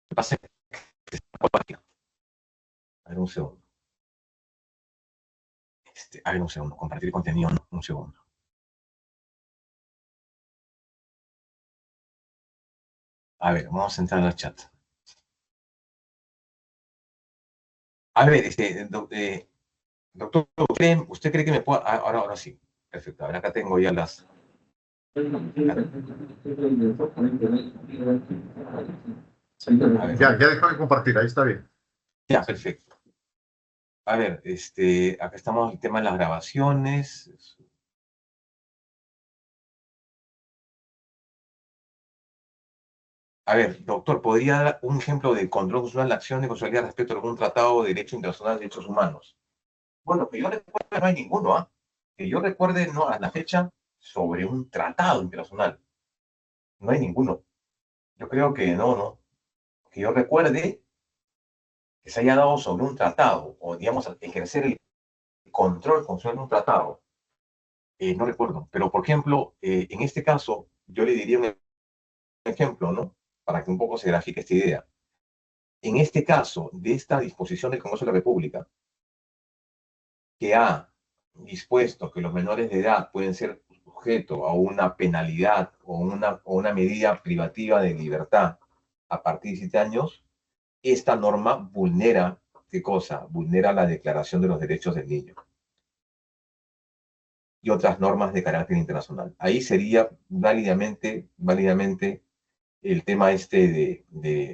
que pasa es que está compartido. A ver, un segundo. A ver, un segundo. Compartir contenido, no, un segundo. A ver, vamos a entrar al chat. A ver, doctor, ¿usted cree que me pueda...? Ahora sí. Perfecto. A ver, acá tengo ya las... A ver, Ya dejó de compartir, ahí está bien. ya, perfecto. A ver, acá estamos el tema de las grabaciones. A ver, doctor, ¿podría dar un ejemplo de control constitucional de acción de constitucionalidad respecto a algún tratado de derecho internacional de derechos humanos? Bueno, que yo recuerde no hay ninguno, ¿ah? Que yo recuerde, no, a la fecha, sobre un tratado internacional. No hay ninguno. Yo creo que no. Que yo recuerde que se haya dado sobre un tratado, o digamos, ejercer el control constitucional de un tratado. No recuerdo. Pero, por ejemplo, en este caso, yo le diría un ejemplo, ¿no? Para que un poco se grafique esta idea. En este caso, de esta disposición del Congreso de la República, que ha dispuesto que los menores de edad pueden ser sujetos a una penalidad o una medida privativa de libertad a partir de 7 años, esta norma vulnera, ¿qué cosa? Vulnera la Declaración de los Derechos del Niño y otras normas de carácter internacional. Ahí sería válidamente el tema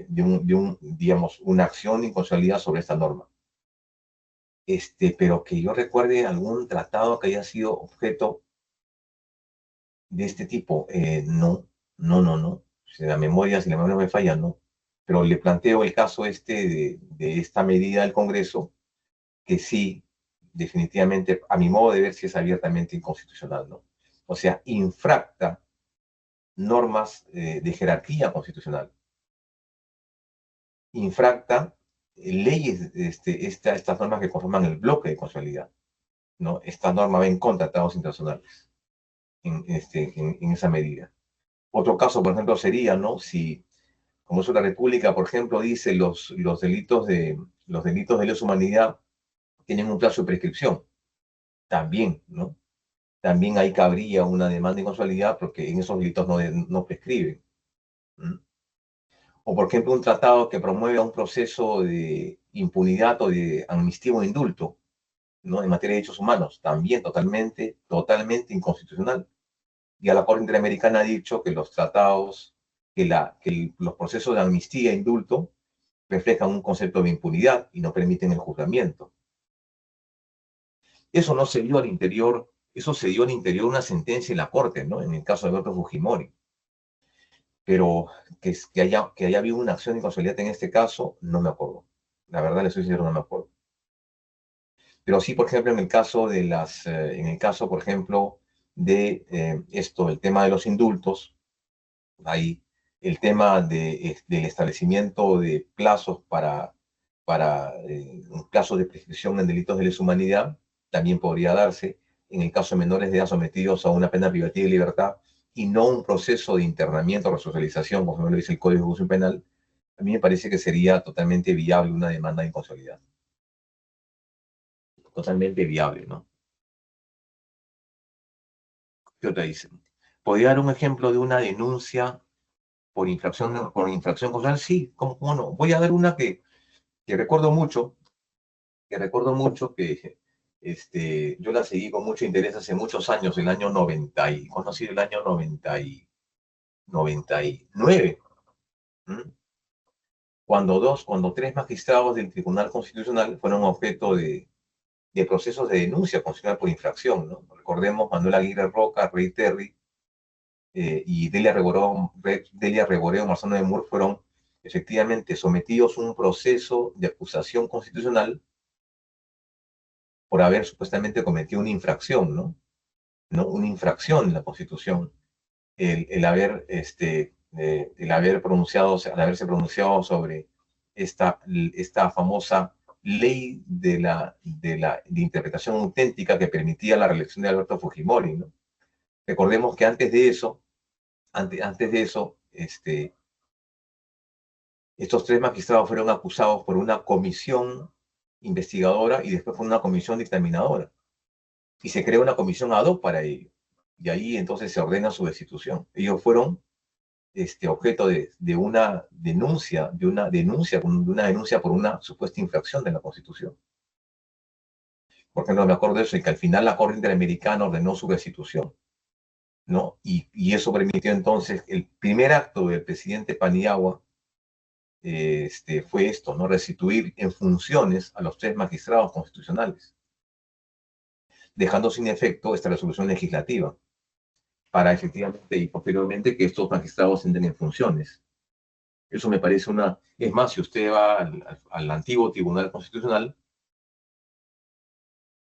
digamos, una acción de inconstitucionalidad sobre esta norma. Pero que yo recuerde algún tratado que haya sido objeto de este tipo, no. Si la memoria me falla, no. Pero le planteo el caso de esta medida del Congreso, que sí, definitivamente, a mi modo de ver, sí es abiertamente inconstitucional, ¿no? O sea, infracta normas de jerarquía constitucional, infracta leyes, estas normas que conforman el bloque de constitucionalidad, ¿no? Esta norma va en contra de tratados internacionales en esa medida. Otro caso, por ejemplo, sería, ¿no? Si, como es una república, por ejemplo, dice los delitos de lesa humanidad tienen un plazo de prescripción, también, ¿no? También ahí cabría una demanda de inconstitucionalidad porque en esos delitos no prescriben. ¿Mm? O, por ejemplo, un tratado que promueva un proceso de impunidad o de amnistía o indulto, ¿no? En materia de derechos humanos, también totalmente inconstitucional. Ya la Corte Interamericana ha dicho que los tratados, los procesos de amnistía e indulto reflejan un concepto de impunidad y no permiten el juzgamiento. Eso no se dio al interior, eso se dio al interior de una sentencia en la Corte, ¿no? En el caso de Alberto Fujimori. Pero que haya habido una acción de inconstitucionalidad en este caso, no me acuerdo. La verdad, le soy sincero, no me acuerdo. Pero sí, por ejemplo, en el caso, por ejemplo, el tema de los indultos, ahí el tema del establecimiento de plazos para un plazo de prescripción en delitos de lesa humanidad también podría darse en el caso de menores de edad sometidos a una pena privativa de libertad y no un proceso de internamiento o resocialización, como lo dice el Código de Ejecución Penal. A mí me parece que sería totalmente viable una demanda de inconstitucionalidad. Totalmente viable, ¿no? ¿Qué otra dice? ¿Podría dar un ejemplo de una denuncia por infracción constitucional? Sí, ¿cómo no? Voy a dar una que recuerdo mucho, yo la seguí con mucho interés hace muchos años, el año 90 y, ¿cuándo ha sido el año 99? ¿Mm? Cuando tres magistrados del Tribunal Constitucional fueron objeto de procesos de denuncia constitucional por infracción, ¿no? Recordemos Manuel Aguirre Roca, Rey Terry, y Delia Reboreo, Marzano de Moore fueron efectivamente sometidos a un proceso de acusación constitucional por haber supuestamente cometido una infracción, ¿no? ¿No? Una infracción en la Constitución, al haberse pronunciado sobre esta famosa ley de interpretación auténtica que permitía la reelección de Alberto Fujimori, ¿no? Recordemos que antes de eso, Estos 3 magistrados fueron acusados por una comisión investigadora y después por una comisión dictaminadora. Y se crea una comisión ad hoc para ello. Y ahí entonces se ordena su destitución. Ellos fueron objeto de una denuncia, de una denuncia por una supuesta infracción de la Constitución. Por ejemplo, me acuerdo de eso, y que al final la Corte Interamericana ordenó su restitución, ¿no? Y eso permitió entonces, el primer acto del presidente Paniagua fue esto, ¿no? Restituir en funciones a los 3 magistrados constitucionales, dejando sin efecto esta resolución legislativa, para efectivamente y posteriormente que estos magistrados entren en funciones. Eso me parece una... Es más, si usted va al antiguo Tribunal Constitucional,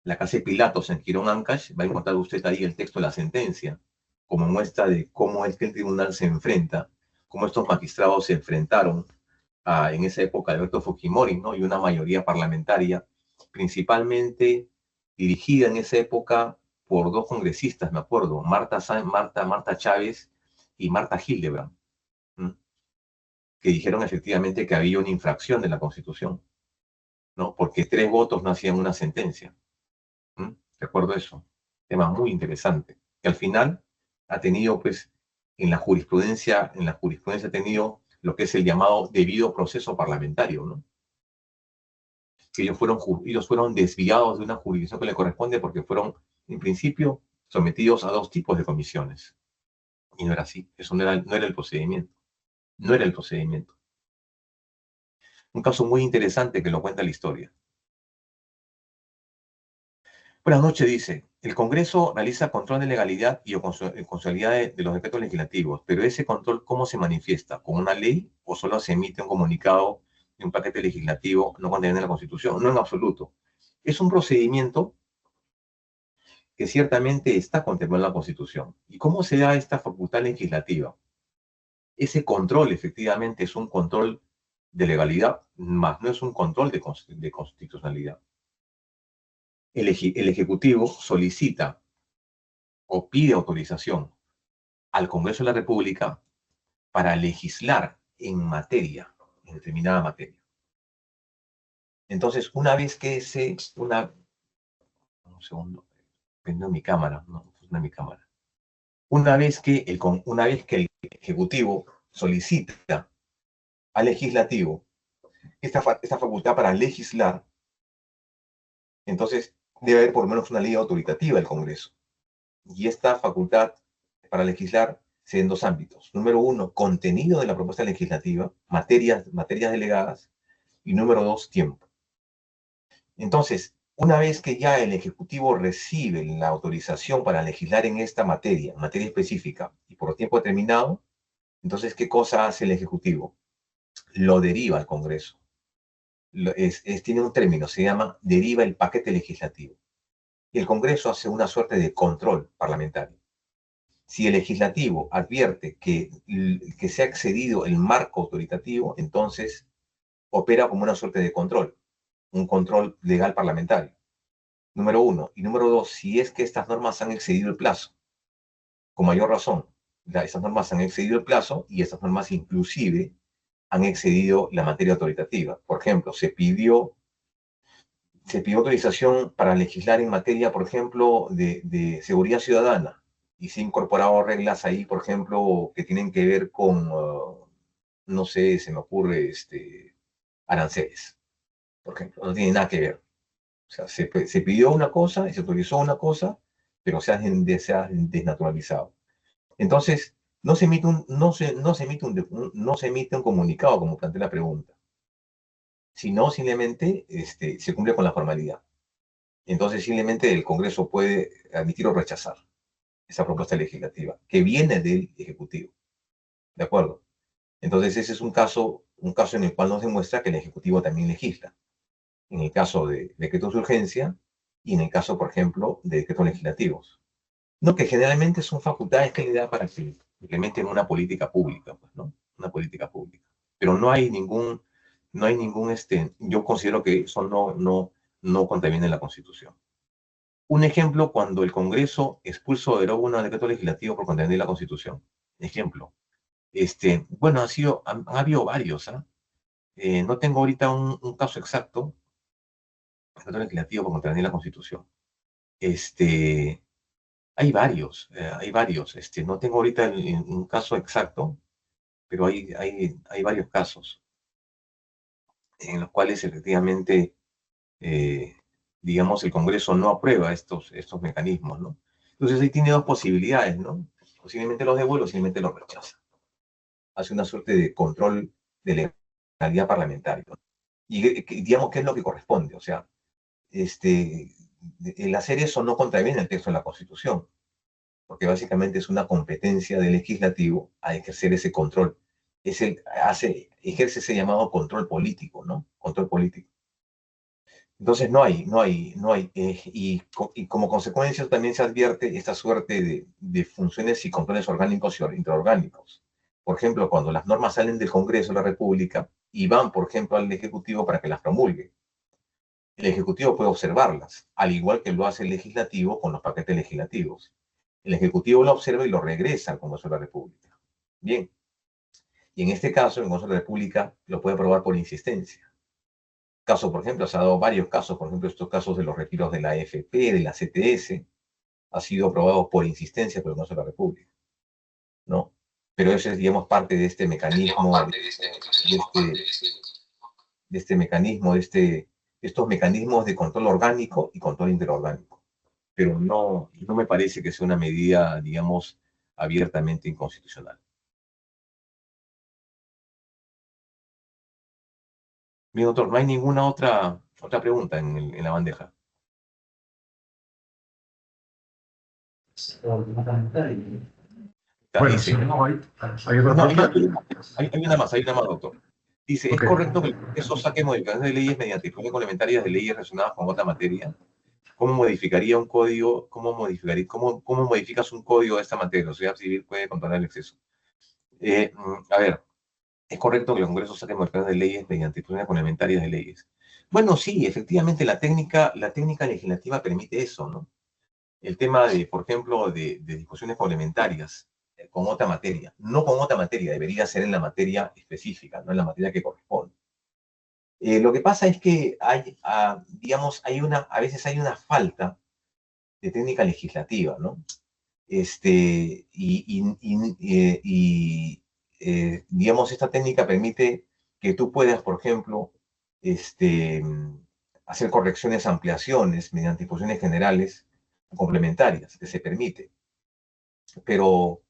la casa de Pilatos en Quirón Ancash, va a encontrar usted ahí el texto de la sentencia, como muestra de cómo es que el tribunal se enfrenta, cómo estos magistrados se enfrentaron en esa época de Alberto Fujimori, ¿no? Y una mayoría parlamentaria, principalmente dirigida en esa época por 2 congresistas, me acuerdo, Marta Chávez y Marta Hildebrand, ¿no? Que dijeron efectivamente que había una infracción de la Constitución, ¿no? Porque 3 votos no hacían una sentencia. Recuerdo eso. Tema muy interesante. Que al final ha tenido, pues, en la jurisprudencia ha tenido lo que es el llamado debido proceso parlamentario, ¿no? Que ellos fueron desviados de una jurisdicción que le corresponde porque fueron, en principio, sometidos a 2 tipos de comisiones. Y no era así. Eso no era el procedimiento. No era el procedimiento. Un caso muy interesante que lo cuenta la historia. Buenas noches, dice. El Congreso realiza control de legalidad y constitucionalidad de los decretos legislativos, pero ese control, ¿cómo se manifiesta? ¿Con una ley o solo se emite un comunicado de un paquete legislativo no contenido en la Constitución? No, en absoluto. Es un procedimiento que ciertamente está contemplado en la Constitución. ¿Y cómo se da esta facultad legislativa? Ese control efectivamente es un control de legalidad, más no es un control de constitucionalidad. El Ejecutivo solicita o pide autorización al Congreso de la República para legislar en determinada materia. Entonces, una vez que un segundo, prendo mi cámara, no funciona mi cámara. Una vez que el Ejecutivo solicita al Legislativo esta facultad para legislar, entonces debe haber por lo menos una ley autoritativa del Congreso. Y esta facultad para legislar se da en 2 ámbitos. Número 1, contenido de la propuesta legislativa, materias delegadas, y número 2, tiempo. Entonces, una vez que ya el Ejecutivo recibe la autorización para legislar en esta materia específica, y por tiempo determinado, entonces, ¿qué cosa hace el Ejecutivo? Lo deriva al Congreso. Tiene un término, se llama deriva el paquete legislativo. Y el Congreso hace una suerte de control parlamentario. Si el legislativo advierte que se ha excedido el marco autoritativo, entonces opera como una suerte de control, un control legal parlamentario. Número 1. Y número 2, si es que estas normas han excedido el plazo, con mayor razón, estas normas han excedido el plazo y estas normas inclusive han excedido la materia autoritativa. Por ejemplo, se pidió autorización para legislar en materia, por ejemplo, de seguridad ciudadana, y se han incorporado reglas ahí, por ejemplo, que tienen que ver con, no sé, se me ocurre, aranceles, por ejemplo, no tiene nada que ver. O sea, se pidió una cosa y se autorizó una cosa, pero se ha desnaturalizado. Entonces, no se emite un comunicado, como plantea la pregunta, sino simplemente se cumple con la formalidad. Entonces, simplemente el Congreso puede admitir o rechazar esa propuesta legislativa que viene del Ejecutivo. ¿De acuerdo? Entonces, ese es un caso en el cual nos demuestra que el Ejecutivo también legisla. En el caso de decretos de urgencia y en el caso, por ejemplo, de decretos legislativos. No, que generalmente son facultades que le da para que implementen una política pública, pues, ¿no? Una política pública. Pero yo considero que eso no contraviene la Constitución. Un ejemplo, cuando el Congreso expulsa o deroga un decreto legislativo por contravenir la Constitución. Ejemplo. Bueno, han habido varios, ¿ah? No tengo ahorita un caso exacto, tanto legislativo como también la Constitución. Este, hay varios. No tengo ahorita un caso exacto, pero hay varios casos en los cuales efectivamente, eh, digamos, el Congreso no aprueba estos mecanismos, ¿no? Entonces ahí tiene dos posibilidades, ¿no? Posiblemente los devuelve, posiblemente los rechaza. Hace una suerte de control de legalidad parlamentaria, ¿no? Y digamos, ¿qué es lo que corresponde? O sea, el hacer eso no contraviene el texto de la Constitución, porque básicamente es una competencia del legislativo a ejercer ese control. Ejerce ese llamado control político, ¿no? Control político. Entonces y como consecuencia también se advierte esta suerte de funciones y controles orgánicos y intraorgánicos. Por ejemplo, cuando las normas salen del Congreso de la República y van, por ejemplo, al Ejecutivo para que las promulgue. El Ejecutivo puede observarlas, al igual que lo hace el Legislativo con los paquetes legislativos. El Ejecutivo lo observa y lo regresa al Congreso de la República. Bien, y en este caso, el Congreso de la República lo puede aprobar por insistencia. Caso, por ejemplo, se ha dado varios casos, por ejemplo, estos casos de los retiros de la AFP, de la CTS, ha sido aprobado por insistencia por el Congreso de la República, ¿no? Pero eso es, digamos, parte de este mecanismo, estos mecanismos de control orgánico y control interorgánico. Pero no me parece que sea una medida, digamos, abiertamente inconstitucional. Bien, doctor, no hay ninguna otra pregunta en la bandeja. Bueno, Dice, si no hay otra no, pregunta. hay una más, doctor. Dice, ¿es Ok. correcto que eso saque modificaciones de leyes mediante disposiciones complementarias de leyes relacionadas con otra materia? ¿Cómo modificaría un código? ¿Cómo modificas un código de esta materia? La sociedad civil puede controlar el exceso. A ver, ¿es correcto que el Congreso saque modificaciones de leyes mediante disposiciones complementarias de leyes? Bueno, sí, efectivamente la técnica legislativa permite eso, ¿no? El tema de, por ejemplo, de discusiones complementarias con otra materia. No con otra materia, debería ser en la materia específica, no en la materia que corresponde. Lo que pasa es que digamos, a veces hay una falta de técnica legislativa, ¿no? Digamos, esta técnica permite que tú puedas, por ejemplo, este, hacer correcciones, ampliaciones mediante disposiciones generales complementarias, que se permite, pero,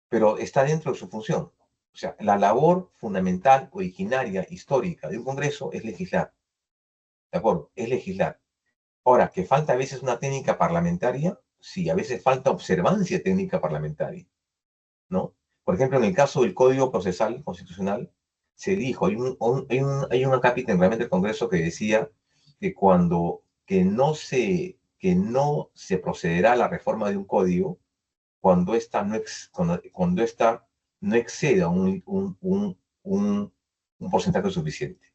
pero está dentro de su función. O sea, la labor fundamental, originaria, histórica de un Congreso es legislar, ¿de acuerdo? Es legislar. Ahora, que falta a veces una técnica parlamentaria, sí, a veces falta observancia técnica parlamentaria, ¿no? Por ejemplo, en el caso del Código Procesal Constitucional, se dijo, hay un acápite en el reglamento del Congreso que decía que que no se procederá a la reforma de un código cuando cuando esta no exceda un porcentaje suficiente.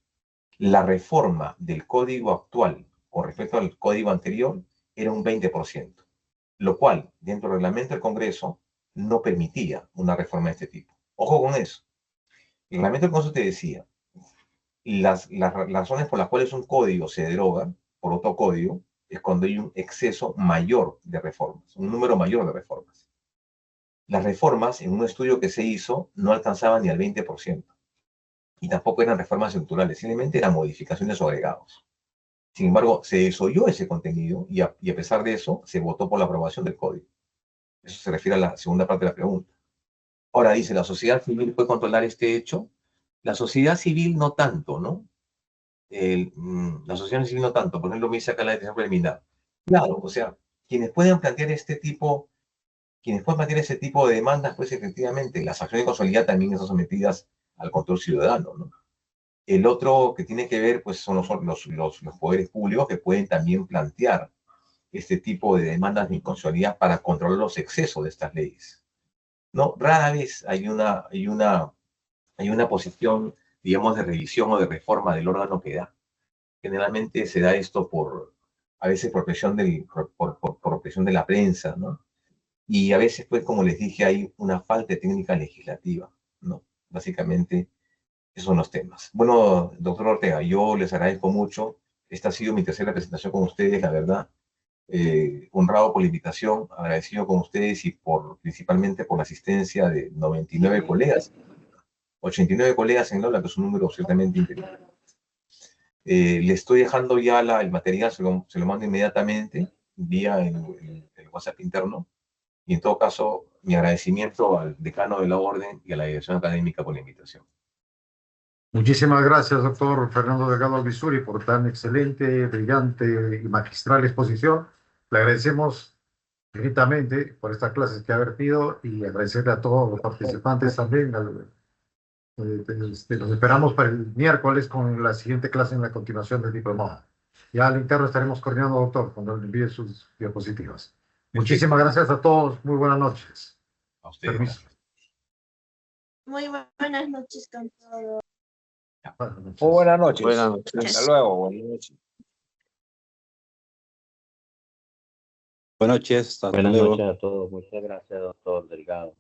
La reforma del código actual con respecto al código anterior era un 20%, lo cual, dentro del reglamento del Congreso, no permitía una reforma de este tipo. Ojo con eso. El reglamento del Congreso te decía, las razones por las cuales un código se deroga por otro código es cuando hay un exceso mayor de reformas, un número mayor de reformas. Las reformas, en un estudio que se hizo, no alcanzaban ni al 20%. Y tampoco eran reformas estructurales, simplemente eran modificaciones o agregados. Sin embargo, se desoyó ese contenido y a pesar de eso, se votó por la aprobación del código. Eso se refiere a la segunda parte de la pregunta. Ahora dice, ¿la sociedad civil puede controlar este hecho? La sociedad civil no tanto, ¿no? La sociedad civil no tanto. Por ejemplo, me dice acá la detención preliminar. Claro, o sea, quienes pueden plantear quienes pueden plantear ese tipo de demandas, pues efectivamente, las acciones de consolidad también están sometidas al control ciudadano, ¿no? El otro que tiene que ver, pues, son los poderes públicos que pueden también plantear este tipo de demandas de inconstitucionalidad para controlar los excesos de estas leyes. No, rara vez hay una posición, digamos, de revisión o de reforma del órgano que da. Generalmente se da esto a veces por presión de la prensa, ¿no? Y a veces, pues, como les dije, hay una falta de técnica legislativa, ¿no? Básicamente, Esos son los temas. Bueno, doctor Ortega, yo les agradezco mucho. Esta ha sido mi tercera presentación con ustedes, la verdad. Honrado por la invitación, agradecido con ustedes y principalmente por la asistencia de 99 colegas, 89 colegas en el aula, que es un número ciertamente interesante. Le estoy dejando ya el material, se lo mando inmediatamente vía el WhatsApp interno. Y en todo caso, mi agradecimiento al decano de la Orden y a la dirección académica por la invitación. Muchísimas gracias, doctor Fernando Delgado Alvisuri, por tan excelente, brillante y magistral exposición. Le agradecemos infinitamente por estas clases que ha vertido y agradecerle a todos los participantes también. Los esperamos para el miércoles con la siguiente clase en la continuación del diplomado. Ya al interno estaremos coordinando, doctor, cuando le envíe sus diapositivas. Muchísimas gracias a todos. Muy buenas noches. A ustedes. Permiso. Muy buenas noches con todos. Buenas noches. Muy buenas noches. Buenas noches. Hasta luego. Buenas noches. Buenas noches. Hasta Buenas luego. noches a todos. Muchas gracias, doctor Delgado.